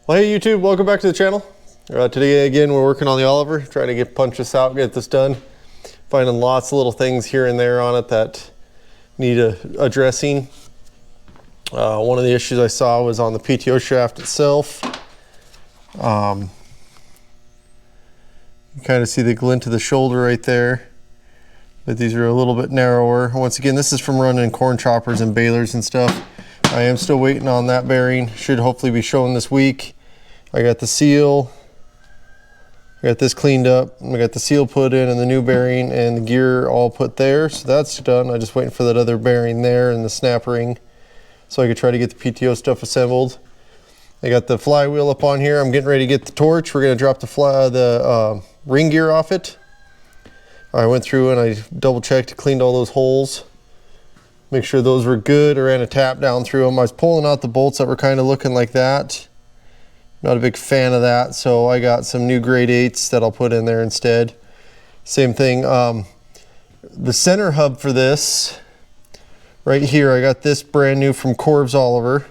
Well, hey YouTube, welcome back to the channel. Today again we're working on the Oliver, trying to punch this out, get this done. Finding lots of little things here and there on it that need addressing. One of the issues I saw was on the PTO shaft itself. You kind of see the glint of the shoulder right there, but these are a little bit narrower. Once again, this is from running corn choppers and balers and stuff. I am still waiting on that bearing. Should hopefully be showing this week. I got the seal, I got this cleaned up, I got the seal put in and the new bearing and the gear all put there, so that's done. I'm just waiting for that other bearing there and the snap ring so I could try to get the PTO stuff assembled. I got the flywheel up on here. I'm getting ready to get the torch. We're going to drop the ring gear off it. I went through and I double checked, cleaned all those holes, make sure those were good. I ran a tap down through them. I was pulling out the bolts that were kind of looking like that. Not a big fan of that, so I got some new grade 8s that I'll put in there instead. Same thing, the center hub for this, right here, I got this brand new from Corv's Oliver,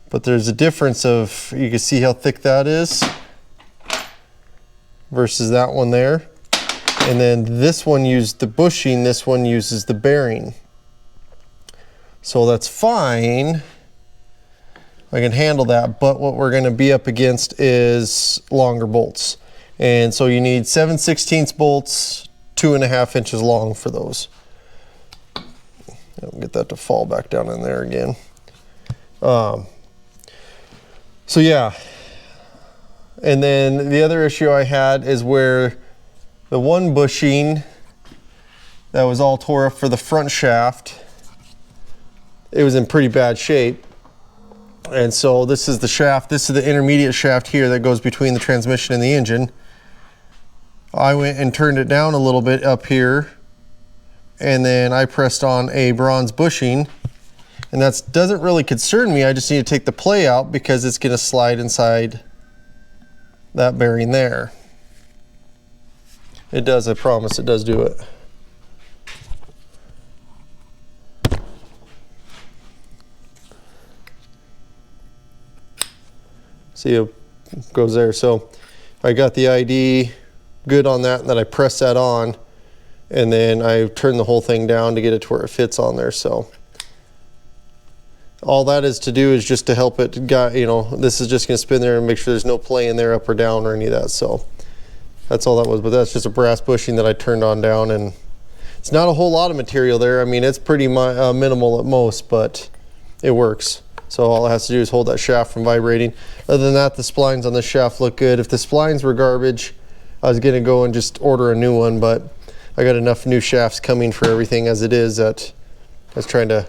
but there's a difference of, you can see how thick that is versus that one there. And then this one used the bushing, this one uses the bearing. So that's fine. I can handle that, but what we're going to be up against is longer bolts. And so you need 7/16 bolts, 2.5 inches long for those. I'll get that to fall back down in there again. So yeah. And then the other issue I had is where the one bushing that was all tore up for the front shaft, it was in pretty bad shape. And so this is the shaft, this is the intermediate shaft here that goes between the transmission and the engine. I went and turned it down a little bit up here, and then I pressed on a bronze bushing, and that doesn't really concern me. I just need to take the play out because it's going to slide inside that bearing there. It does, I promise it does do it. See, it goes there. So I got the ID good on that, and then I press that on, and then I turn the whole thing down to get it to where it fits on there. So all that is to do is just to help it, you know, this is just going to spin there and make sure there's no play in there up or down or any of that. So that's all that was, but that's just a brass bushing that I turned on down, and it's not a whole lot of material there. I mean, it's pretty minimal at most, but it works. So all it has to do is hold that shaft from vibrating. Other than that, the splines on this shaft look good. If the splines were garbage, I was gonna go and just order a new one, but I got enough new shafts coming for everything as it is that I was trying to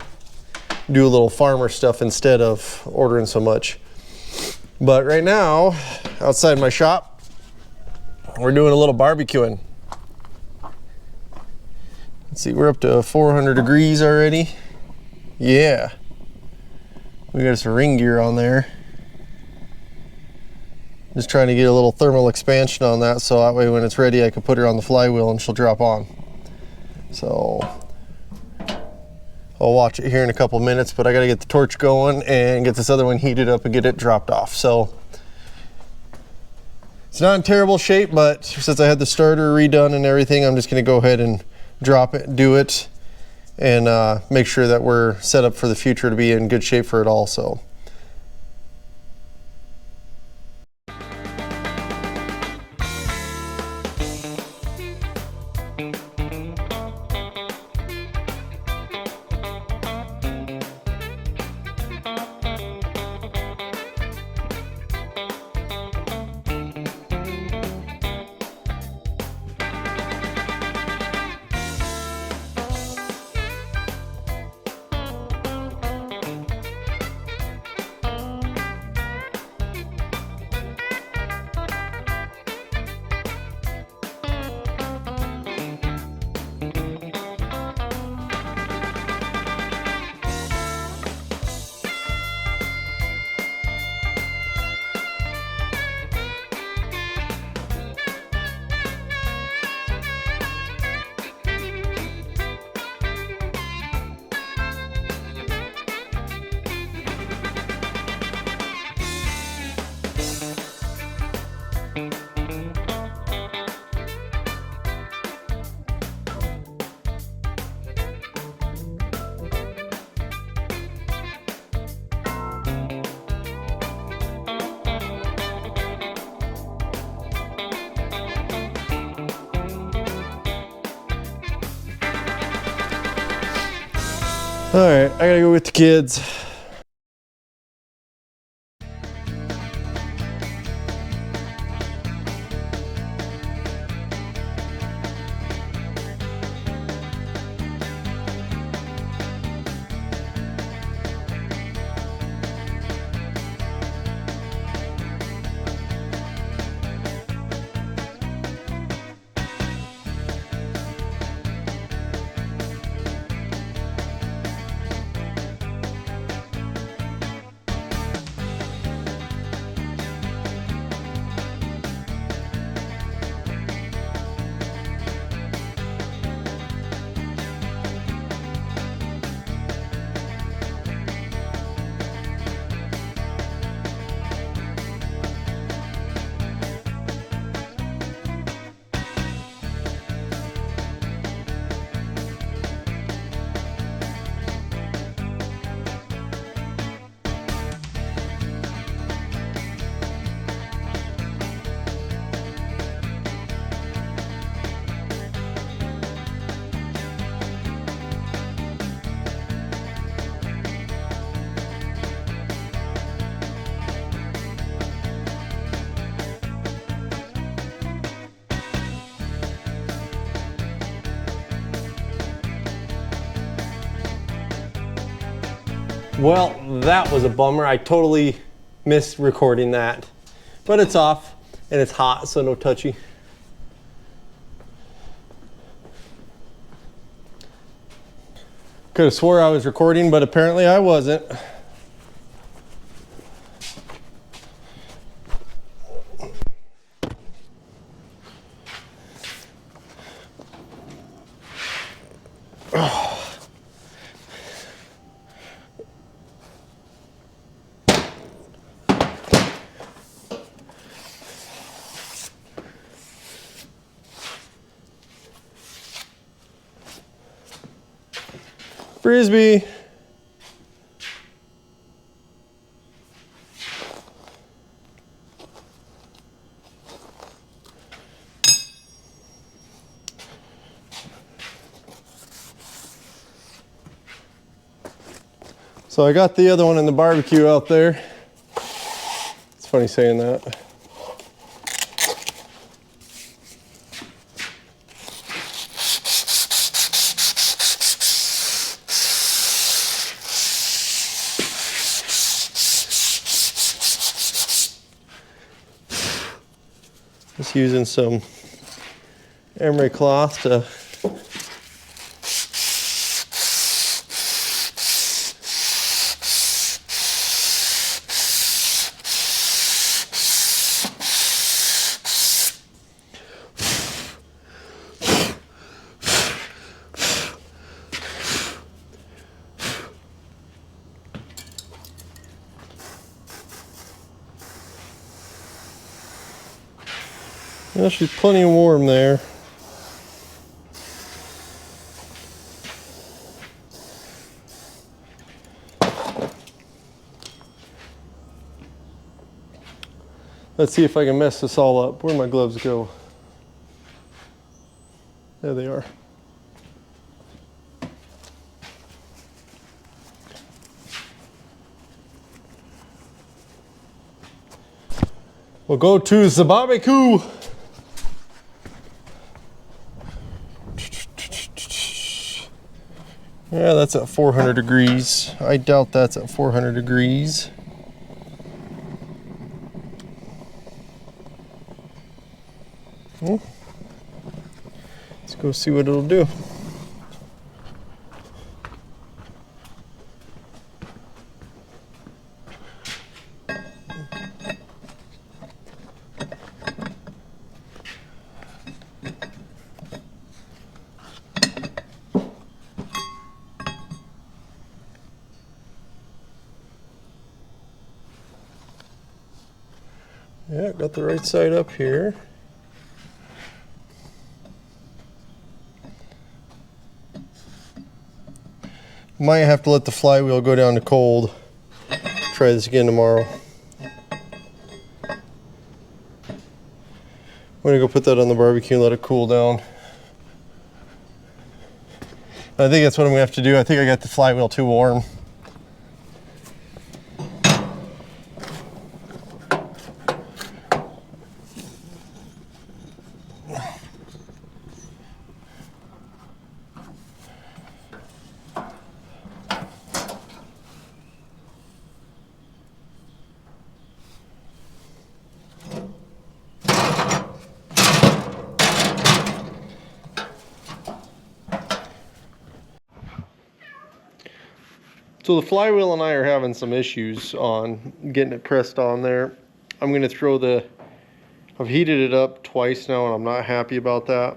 do a little farmer stuff instead of ordering so much. But right now, outside my shop, we're doing a little barbecuing. Let's see, we're up to 400 degrees already. Yeah. We got some ring gear on there. Just trying to get a little thermal expansion on that, so that way when it's ready I can put her on the flywheel and she'll drop on. So I'll watch it here in a couple minutes, but I gotta get the torch going and get this other one heated up and get it dropped off. So it's not in terrible shape, but since I had the starter redone and everything, I'm just gonna go ahead and drop it, do it, and make sure that we're set up for the future to be in good shape for it also. All right, I gotta go with the kids. Well, that was a bummer. I totally missed recording that, but it's off and it's hot, so no touchy. Could have swore I was recording, but apparently I wasn't. Frisbee. So I got the other one in the barbecue out there. It's funny saying that. Just using some emery cloth to well, she's plenty warm there. Let's see if I can mess this all up. Where'd my gloves go? There they are. We'll go to the barbecue. Yeah, that's at 400 degrees. I doubt that's at 400 degrees. Well, let's go see what it'll do. Yeah, got the right side up here. Might have to let the flywheel go down to cold. Try this again tomorrow. I'm gonna go put that on the barbecue and let it cool down. I think that's what I'm gonna have to do. I think I got the flywheel too warm. So the flywheel and I are having some issues on getting it pressed on there. I'm gonna throw I've heated it up twice now and I'm not happy about that.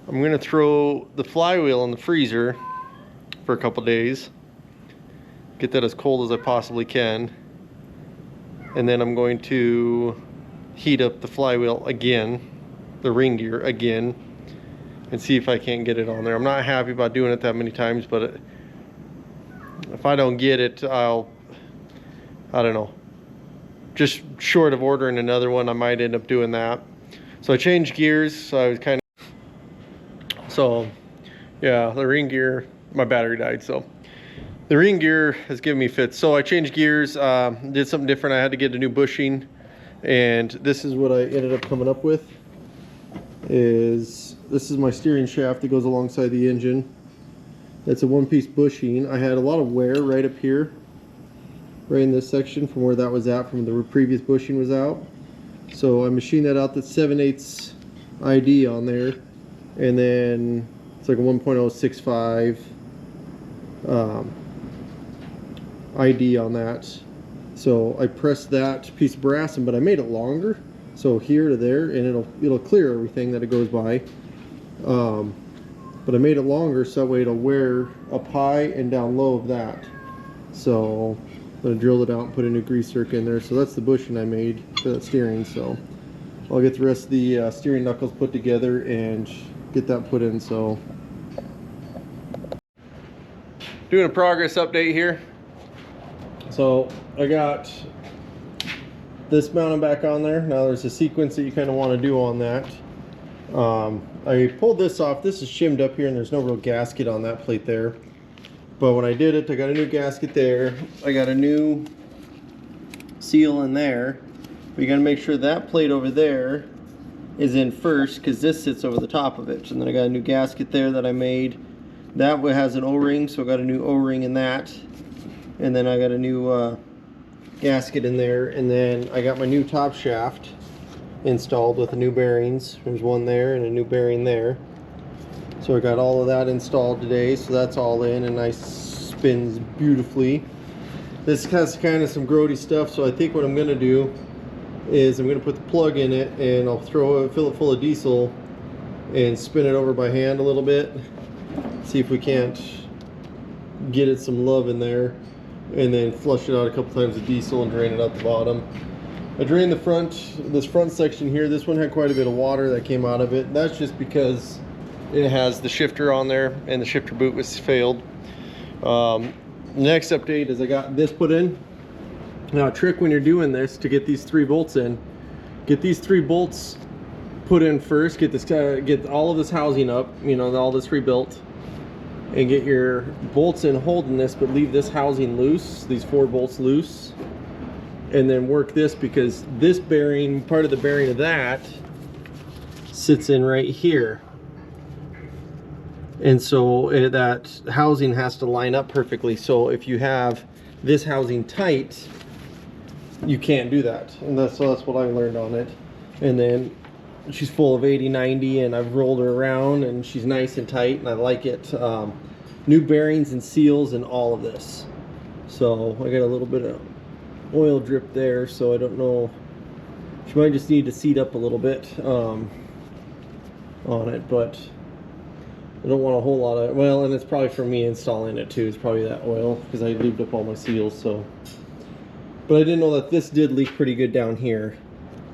I'm gonna throw the flywheel in the freezer for a couple days. Get that as cold as I possibly can. And then I'm going to heat up the flywheel again, the ring gear again, and see if I can't get it on there. I'm not happy about doing it that many times, but if I don't get it, I don't know. Just short of ordering another one, I might end up doing that. So I changed gears, so I was kind of, so yeah, the ring gear, my battery died, so the ring gear has given me fits. So I changed gears, did something different. I had to get a new bushing, and this is what I ended up coming up with. This is my steering shaft that goes alongside the engine. It's a one-piece bushing. I had a lot of wear right up here, right in this section from where that was at, from the previous bushing was out. So I machined that out. That's 7/8 ID on there, and then it's like a 1.065 ID on that. So I pressed that piece of brass, but I made it longer, so here to there, and it'll clear everything that it goes by. But I made it longer so that way it'll wear up high and down low of that. So I'm gonna drill it out and put a new grease circuit in there. So that's the bushing I made for that steering. So I'll get the rest of the steering knuckles put together and get that put in. So doing a progress update here. So I got this mounted back on there. Now there's a sequence that you kind of want to do on that. I pulled this off. This is shimmed up here and there's no real gasket on that plate there. But when I did it, I got a new gasket there. I got a new seal in there. But you got to make sure that plate over there is in first, because this sits over the top of it. And then I got a new gasket there that I made. That one has an O-ring, so I got a new O-ring in that. And then I got a new gasket in there. And then I got my new top shaft installed with the new bearings. There's one there and a new bearing there. So I got all of that installed today, so that's all in and nice, spins beautifully. This has kind of some grody stuff, so I think what I'm going to do is I'm going to put the plug in it and I'll fill it full of diesel and spin it over by hand a little bit. See if we can't get it some love in there, and then flush it out a couple times with diesel and drain it out the bottom. I drained the this front section here. This one had quite a bit of water that came out of it. That's just because it has the shifter on there and the shifter boot was failed. Next update is I got this put in. Now a trick when you're doing this to get these 3 bolts in, get these 3 bolts put in first, get all of this housing up, you know, all this rebuilt, and get your bolts in holding this, but leave this housing loose, these 4 bolts loose, and then work this, because this bearing, part of the bearing of that sits in right here. And so that housing has to line up perfectly. So if you have this housing tight, you can't do that. And so that's what I learned on it. And then she's full of 80/90, and I've rolled her around and she's nice and tight and I like it. New bearings and seals and all of this. So I got a little bit of oil drip there, so I don't know. She might just need to seat up a little bit on it, but I don't want a whole lot of, well, and it's probably for me installing it too. It's probably that oil because I lubed up all my seals. So, but I didn't know that this did leak pretty good down here.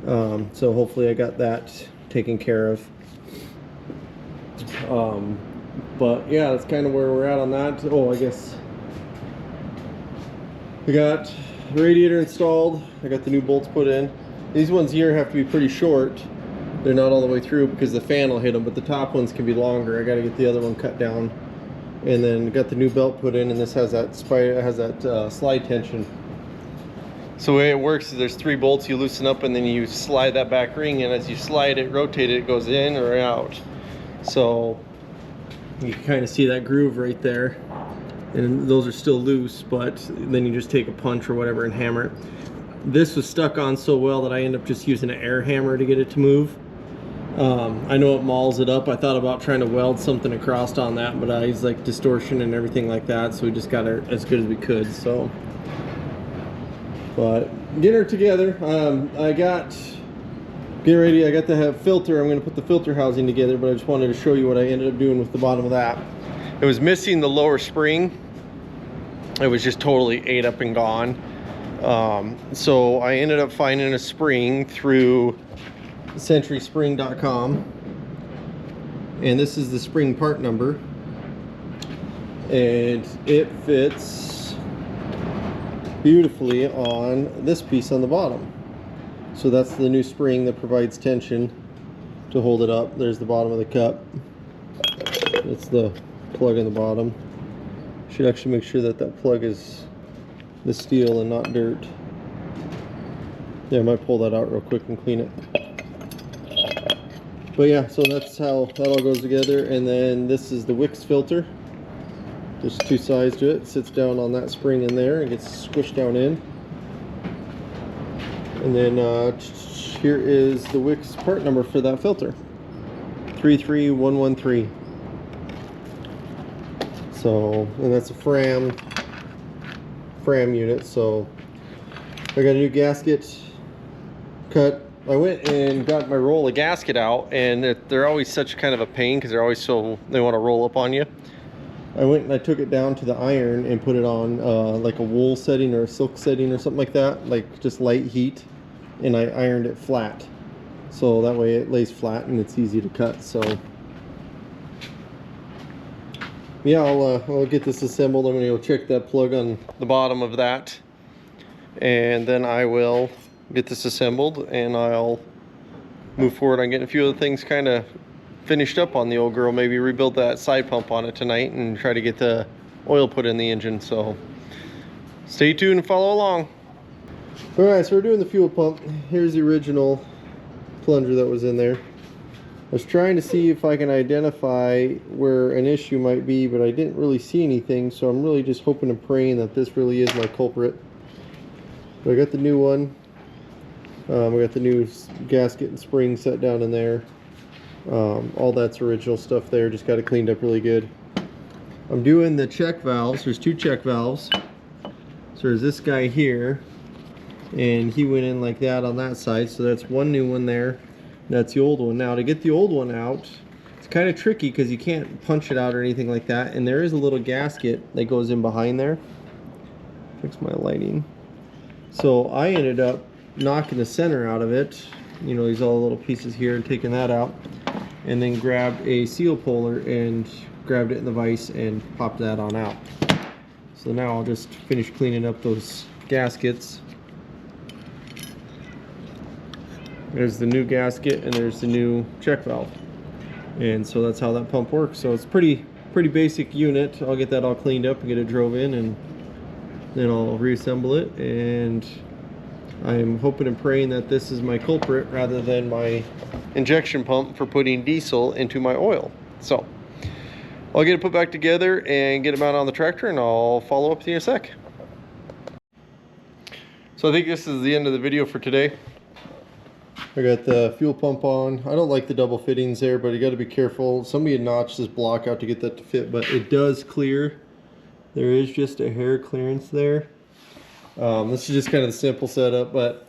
So hopefully I got that taken care of. But yeah, that's kind of where we're at on that. Oh, I guess I got the radiator installed. I got the new bolts put in. These ones here have to be pretty short they're not all the way through because the fan will hit them, but the top ones can be longer. I got to get the other one cut down, and then got the new belt put in, and this has that slide tension. So the way it works is there's 3 bolts you loosen up, and then you slide that back ring, and as you slide it, rotate it, it goes in or out. So you can kind of see that groove right there, and those are still loose, but then you just take a punch or whatever and hammer it. This was stuck on so well that I ended up just using an air hammer to get it to move. I know it mauls it up. I thought about trying to weld something across on that, but I used like distortion and everything like that, so we just got it as good as we could. So, but getting her together, I got to have filter. I'm going to put the filter housing together, but I just wanted to show you what I ended up doing with the bottom of that. It was missing the lower spring. It was just totally ate up and gone. So I ended up finding a spring through centuryspring.com, and this is the spring part number, and it fits beautifully on this piece on the bottom. So that's the new spring that provides tension to hold it up. There's the bottom of the cup. That's the plug in the bottom. Should actually make sure that that plug is the steel and not dirt. Yeah, I might pull that out real quick and clean it. But yeah, so that's how that all goes together. And then this is the Wix filter. There's 2 sides to it. It sits down on that spring in there and gets squished down in. And then here is the Wix part number for that filter, 33113. So, and that's a fram unit. So I got a new gasket cut. I went and got my roll of gasket out, and they're always such kind of a pain because they're always they want to roll up on you. I went and I took it down to the iron and put it on like a wool setting or a silk setting or something like that, like just light heat, and I ironed it flat, so that way it lays flat and it's easy to cut. So yeah, I'll get this assembled. I'm gonna go check that plug on the bottom of that, and then I will get this assembled, and I'll move forward on getting a few other things kind of finished up on the old girl. Maybe rebuild that side pump on it tonight and try to get the oil put in the engine. So stay tuned and follow along. All right, so we're doing the fuel pump. Here's the original plunger that was in there. I was trying to see if I can identify where an issue might be, but I didn't really see anything, so I'm really just hoping and praying that this really is my culprit. But I got the new one. We got the new gasket and spring set down in there. All that's original stuff there, just got it cleaned up really good. I'm doing the check valves. There's 2 check valves. So there's this guy here, and he went in like that on that side, so that's one new one there. That's the old one. Now to get the old one out, it's kind of tricky because you can't punch it out or anything like that, and there is a little gasket that goes in behind there. Fix my lighting. So I ended up knocking the center out of it, you know, these all little pieces here, and taking that out, and then grabbed a seal puller and grabbed it in the vise and popped that on out. So now I'll just finish cleaning up those gaskets. There's the new gasket and there's the new check valve, and so that's how that pump works. So it's pretty basic unit. I'll get that all cleaned up and get it drove in, and then I'll reassemble it, and I'm hoping and praying that this is my culprit rather than my injection pump for putting diesel into my oil. So I'll get it put back together and get it mounted on the tractor, and I'll follow up with you in a sec. So I think this is the end of the video for today. I got the fuel pump on. I don't like the double fittings there, but you got to be careful. Somebody had notched this block out to get that to fit, but it does clear. There is just a hair clearance there. This is just kind of the simple setup, but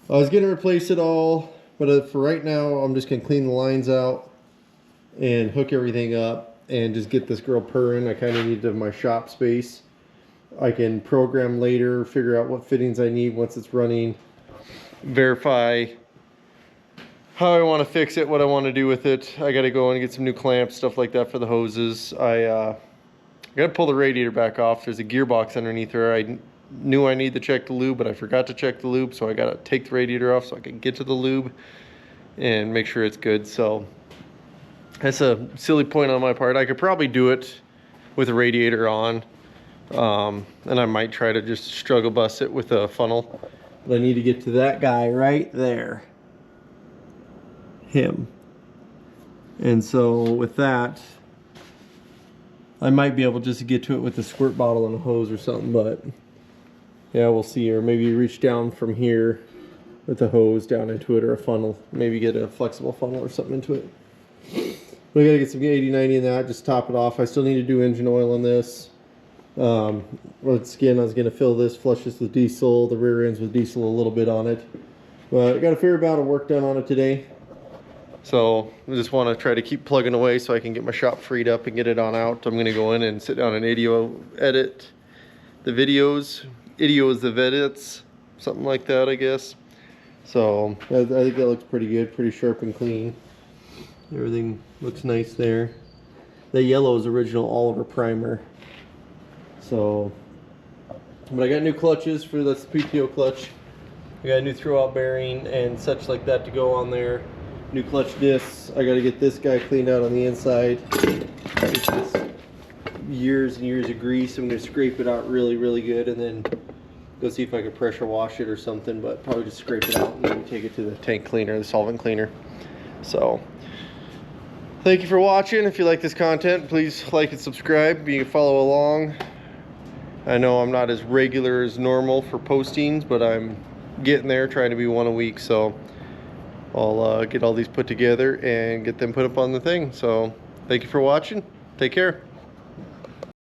I was going to replace it all, but for right now I'm just going to clean the lines out and hook everything up and just get this girl purring. I kind of need my shop space. I can program later, figure out what fittings I need once it's running, verify how I want to fix it, what I want to do with it. I got to go and get some new clamps, stuff like that for the hoses. I got to pull the radiator back off. There's a gearbox underneath her. I knew I need to check the lube, but I forgot to check the lube, so I got to take the radiator off so I can get to the lube and make sure it's good. So that's a silly point on my part. I could probably do it with a radiator on, and I might try to just struggle bust it with a funnel. But I need to get to that guy right there. Him. And so with that, I might be able just to get to it with a squirt bottle and a hose or something, but yeah, we'll see. Or maybe reach down from here with a hose down into it, or a funnel. Maybe get a flexible funnel or something into it. We gotta get some 80-90 in that, just top it off. I still need to do engine oil on this. With skin, I was gonna fill this, flush this with diesel, the rear ends with diesel a little bit on it. But I got a fair amount of work done on it today. So I just want to try to keep plugging away so I can get my shop freed up and get it on out. I'm going to go in and sit down and edit the videos, the edits, something like that, I guess. So I think that looks pretty good, pretty sharp and clean. Everything looks nice there. The yellow is original Oliver primer. So, but I got new clutches for this PTO clutch. I got a new throwout bearing and such like that to go on there. New clutch discs. I got to get this guy cleaned out on the inside. It's years and years of grease. I'm going to scrape it out really, really good, and then go see if I can pressure wash it or something, but probably just scrape it out and then take it to the tank cleaner, the solvent cleaner. So, thank you for watching. If you like this content, please like and subscribe. You can follow along. I know I'm not as regular as normal for postings, but I'm getting there, trying to be one a week. So I'll get all these put together and get them put up on the thing. So thank you for watching. Take care.